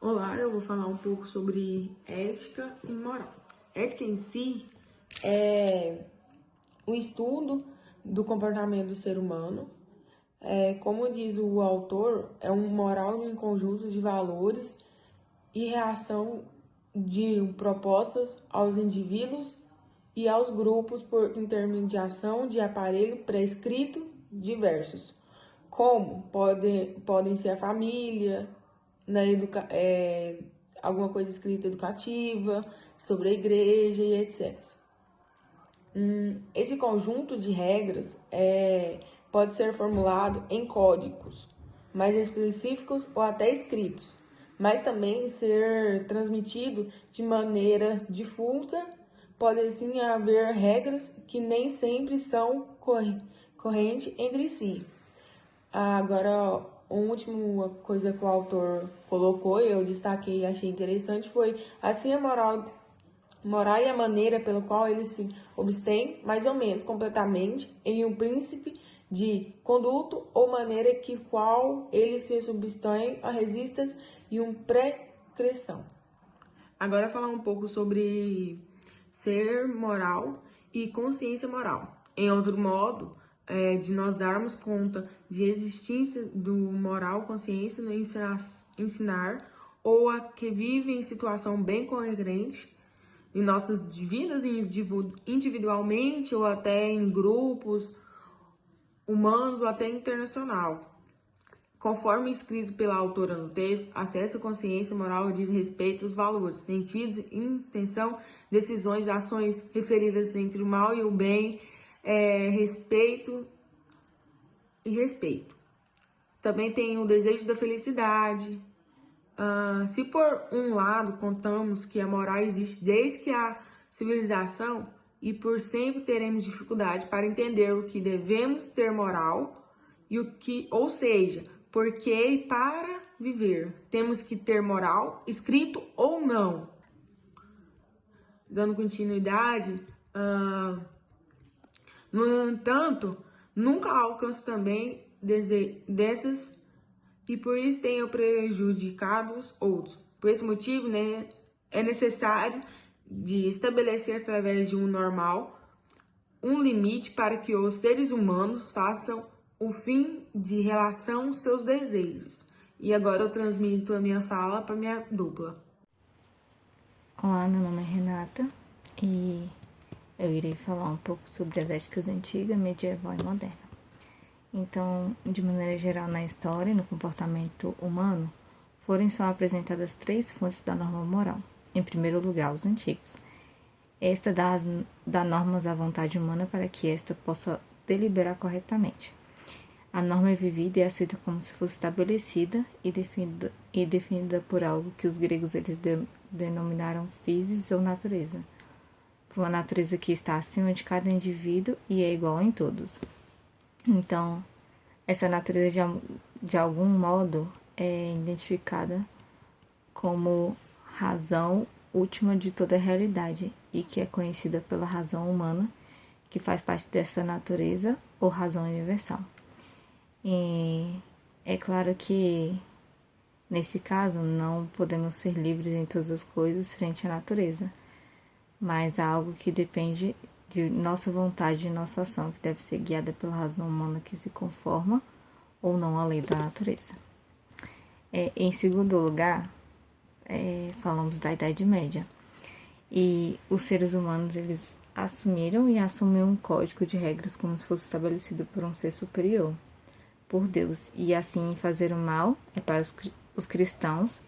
Olá, eu vou falar um pouco sobre ética e moral. Ética em si é o estudo do comportamento do ser humano. Como diz o autor, é um moral de um conjunto de valores e reação de propostas aos indivíduos e aos grupos por intermediação de aparelho prescrito diversos, como podem ser a família, alguma coisa escrita educativa, sobre a igreja e etc. Esse conjunto de regras pode ser formulado em códigos mais específicos ou até escritos, mas também ser transmitido de maneira difusa. Pode assim haver regras que nem sempre são correntes entre si. Agora, a última coisa que o autor colocou, eu destaquei e achei interessante, foi assim a moral e a maneira pela qual ele se abstém, mais ou menos, completamente, em um príncipe de conduto ou maneira que qual ele se substrói a resistas e um pré-cressão. Agora falar um pouco sobre ser moral e consciência moral. Em outro modo, de nós darmos conta de existência do moral consciência no ensinar ou a que vive em situação bem coerente em nossas vidas individualmente ou até em grupos humanos ou até internacional. Conforme escrito pela autora no texto, acesso à consciência moral diz respeito aos valores, sentidos, intenção, decisões, ações referidas entre o mal e o bem, respeito e respeito. Também tem o desejo da felicidade. Se por um lado contamos que a moral existe desde que a civilização e por sempre teremos dificuldade para entender o que devemos ter moral e o que, ou seja, por que e para viver temos que ter moral, escrito ou não. Dando continuidade, no entanto, nunca alcanço também dessas e por isso tenho prejudicado os outros. Por esse motivo, é necessário de estabelecer através de um normal um limite para que os seres humanos façam o fim de relação seus desejos. E agora eu transmito a minha fala para minha dupla. Olá, meu nome é Renata e eu irei falar um pouco sobre as éticas antiga, medieval e moderna. Então, de maneira geral, na história e no comportamento humano, são apresentadas 3 fontes da norma moral. Em primeiro lugar, os antigos. Esta dá normas à vontade humana para que esta possa deliberar corretamente. A norma é vivida e aceita como se fosse estabelecida e definida por algo que os gregos eles denominaram physis ou natureza, por uma natureza que está acima de cada indivíduo e é igual em todos. Então, essa natureza de algum modo é identificada como razão última de toda a realidade e que é conhecida pela razão humana, que faz parte dessa natureza ou razão universal. E é claro que, nesse caso, não podemos ser livres em todas as coisas frente à natureza, mas há algo que depende de nossa vontade e nossa ação, que deve ser guiada pela razão humana que se conforma ou não à lei da natureza. Em segundo lugar, falamos da Idade Média. E os seres humanos, eles assumiram e assumiram um código de regras como se fosse estabelecido por um ser superior, por Deus. E assim, fazer o mal é para os cristãos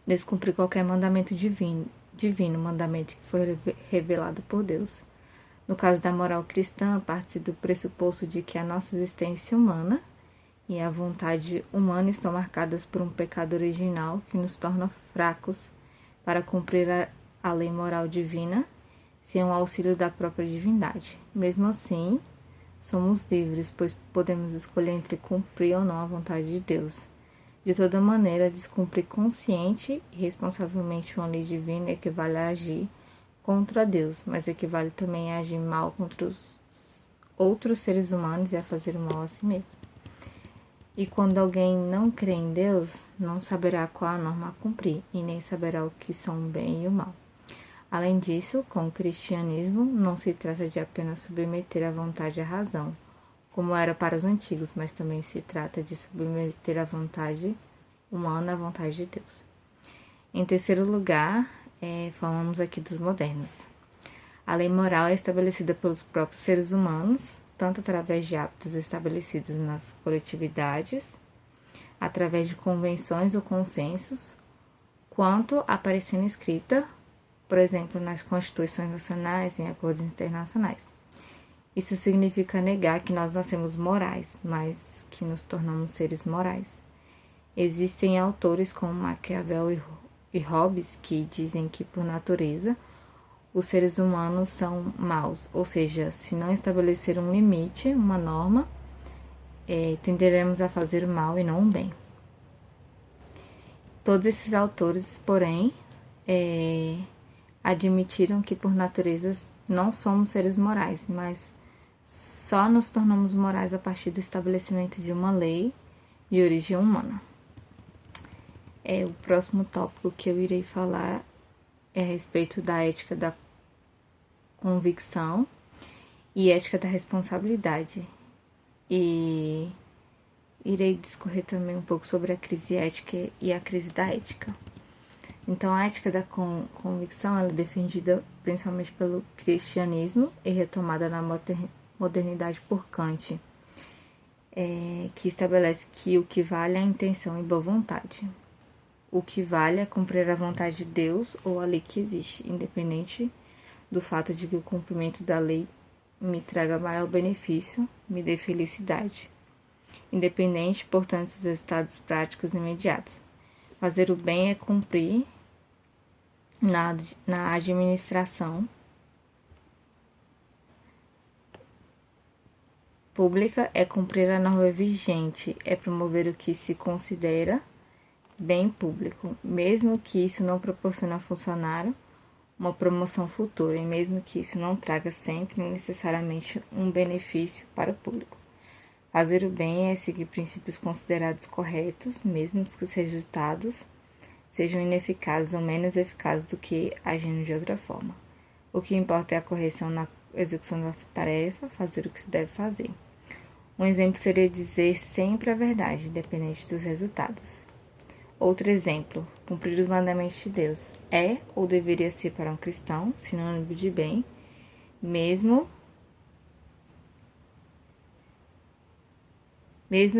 descumprir qualquer mandamento divino, mandamento que foi revelado por Deus. No caso da moral cristã, parte do pressuposto de que a nossa existência humana e a vontade humana estão marcadas por um pecado original que nos torna fracos para cumprir a lei moral divina sem o auxílio da própria divindade. Mesmo assim, somos livres, pois podemos escolher entre cumprir ou não a vontade de Deus. De toda maneira, descumprir consciente e responsavelmente uma lei divina equivale a agir contra Deus, mas equivale também a agir mal contra os outros seres humanos e a fazer o mal a si mesmo. E quando alguém não crê em Deus, não saberá qual a norma a cumprir, e nem saberá o que são o bem e o mal. Além disso, com o cristianismo, não se trata de apenas submeter a vontade à razão, como era para os antigos, mas também se trata de submeter a vontade humana à vontade de Deus. Em terceiro lugar, falamos aqui dos modernos. A lei moral é estabelecida pelos próprios seres humanos, tanto através de hábitos estabelecidos nas coletividades, através de convenções ou consensos, quanto aparecendo escrita, por exemplo, nas constituições nacionais e em acordos internacionais. Isso significa negar que nós nascemos morais, mas que nos tornamos seres morais. Existem autores como Maquiavel e Hobbes que dizem que, por natureza, os seres humanos são maus, ou seja, se não estabelecer um limite, uma norma, tenderemos a fazer o mal e não o bem. Todos esses autores, porém, admitiram que, por natureza, não somos seres morais, mas só nos tornamos morais a partir do estabelecimento de uma lei de origem humana. O próximo tópico que eu irei falar é a respeito da ética da convicção e ética da responsabilidade. E irei discorrer também um pouco sobre a crise ética e a crise da ética. Então, a ética da convicção ela é defendida principalmente pelo cristianismo e retomada na modernidade por Kant, que estabelece que o que vale é a intenção e boa vontade. O que vale é cumprir a vontade de Deus ou a lei que existe, independente do fato de que o cumprimento da lei me traga maior benefício, me dê felicidade. Independente, portanto, dos resultados práticos imediatos. Fazer o bem é cumprir na administração pública, é cumprir a norma vigente, é promover o que se considera bem público, mesmo que isso não proporcione ao funcionário uma promoção futura e mesmo que isso não traga sempre necessariamente um benefício para o público. Fazer o bem é seguir princípios considerados corretos, mesmo que os resultados sejam ineficazes ou menos eficazes do que agindo de outra forma. O que importa é a correção na execução da tarefa, fazer o que se deve fazer. Um exemplo seria dizer sempre a verdade, independente dos resultados. Outro exemplo, cumprir os mandamentos de Deus é ou deveria ser para um cristão sinônimo de bem, mesmo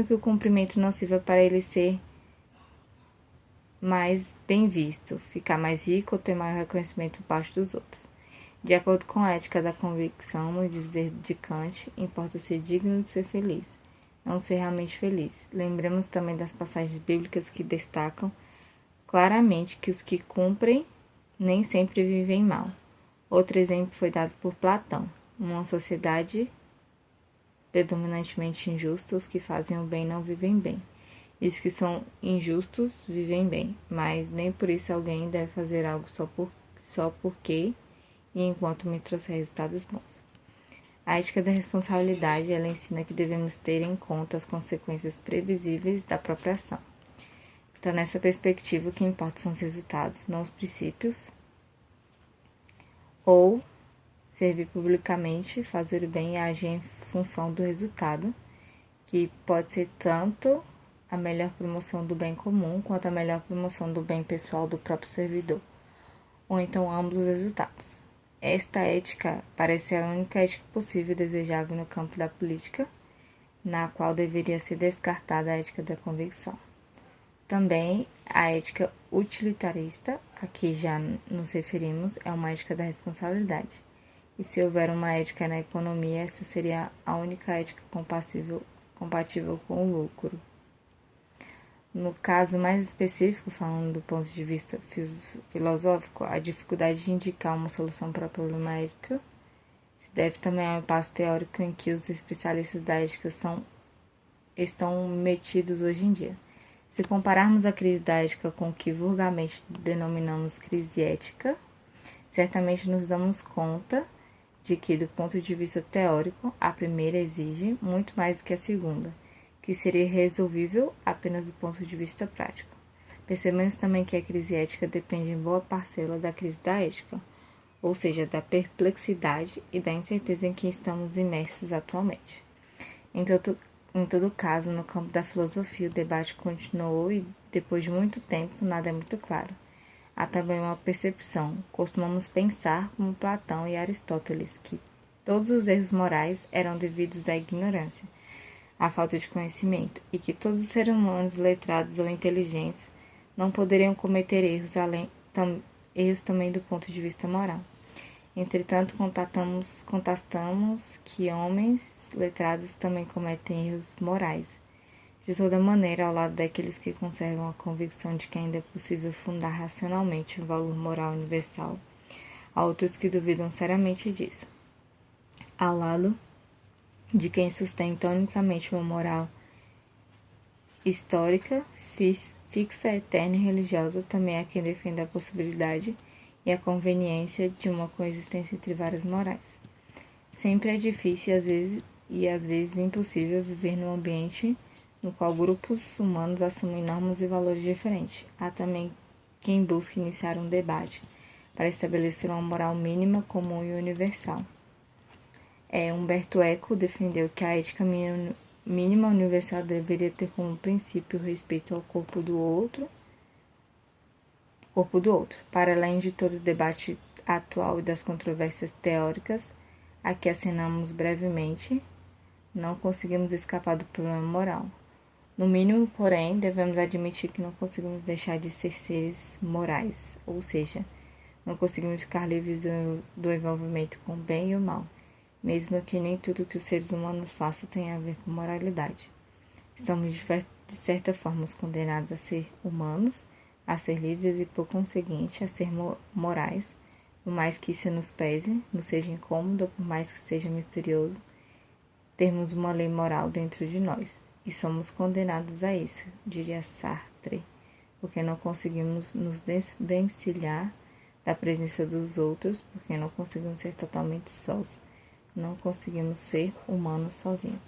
que o cumprimento não sirva para ele ser mais bem visto, ficar mais rico ou ter maior reconhecimento por parte dos outros. De acordo com a ética da convicção, no dizer de Kant, importa ser digno de ser feliz, não ser realmente feliz. Lembremos também das passagens bíblicas que destacam claramente que os que cumprem nem sempre vivem mal. Outro exemplo foi dado por Platão. Uma sociedade predominantemente injusta, os que fazem o bem não vivem bem. E os que são injustos vivem bem, mas nem por isso alguém deve fazer algo só porque e enquanto me trouxer resultados bons. A ética da responsabilidade, ela ensina que devemos ter em conta as consequências previsíveis da própria ação. Então, nessa perspectiva, o que importa são os resultados, não os princípios. Ou servir publicamente, fazer o bem e agir em função do resultado, que pode ser tanto a melhor promoção do bem comum quanto a melhor promoção do bem pessoal do próprio servidor, ou então ambos os resultados. Esta ética parece ser a única ética possível e desejável no campo da política, na qual deveria ser descartada a ética da convicção. Também a ética utilitarista, a que já nos referimos, é uma ética da responsabilidade. E se houver uma ética na economia, essa seria a única ética compatível com o lucro. No caso mais específico, falando do ponto de vista filosófico, a dificuldade de indicar uma solução para o problema ético se deve também ao impasse teórico em que os especialistas da ética estão metidos hoje em dia. Se compararmos a crise da ética com o que vulgarmente denominamos crise ética, certamente nos damos conta de que, do ponto de vista teórico, a primeira exige muito mais do que a segunda, que seria resolvível apenas do ponto de vista prático. Percebemos também que a crise ética depende em boa parcela da crise da ética, ou seja, da perplexidade e da incerteza em que estamos imersos atualmente. Em todo caso, no campo da filosofia, o debate continuou e, depois de muito tempo, nada é muito claro. Há também uma percepção. Costumamos pensar, como Platão e Aristóteles, que todos os erros morais eram devidos à ignorância, à falta de conhecimento, e que todos os seres humanos letrados ou inteligentes não poderiam cometer erros, erros também do ponto de vista moral. Entretanto, constatamos que homens letrados também cometem erros morais. De toda maneira, ao lado daqueles que conservam a convicção de que ainda é possível fundar racionalmente um valor moral universal, há outros que duvidam seriamente disso. Ao lado de quem sustenta unicamente uma moral histórica, fixa, eterna e religiosa, também há quem defenda a possibilidade e a conveniência de uma coexistência entre várias morais. Sempre é difícil e às vezes impossível viver num ambiente no qual grupos humanos assumem normas e valores diferentes. Há também quem busque iniciar um debate para estabelecer uma moral mínima, comum e universal. Humberto Eco defendeu que a ética mínima universal deveria ter como princípio o respeito ao corpo do outro. Para além de todo o debate atual e das controvérsias teóricas a que acenamos brevemente, não conseguimos escapar do problema moral. No mínimo, porém, devemos admitir que não conseguimos deixar de ser seres morais, ou seja, não conseguimos ficar livres do envolvimento com o bem e o mal, mesmo que nem tudo que os seres humanos façam tenha a ver com moralidade. Estamos, de certa forma, condenados a ser humanos, a ser livres e, por conseguinte, a ser morais, por mais que isso nos pese, nos seja incômodo, por mais que seja misterioso, termos uma lei moral dentro de nós. E somos condenados a isso, diria Sartre, porque não conseguimos nos desvencilhar da presença dos outros, porque não conseguimos ser totalmente sós. Não conseguimos ser humanos sozinhos.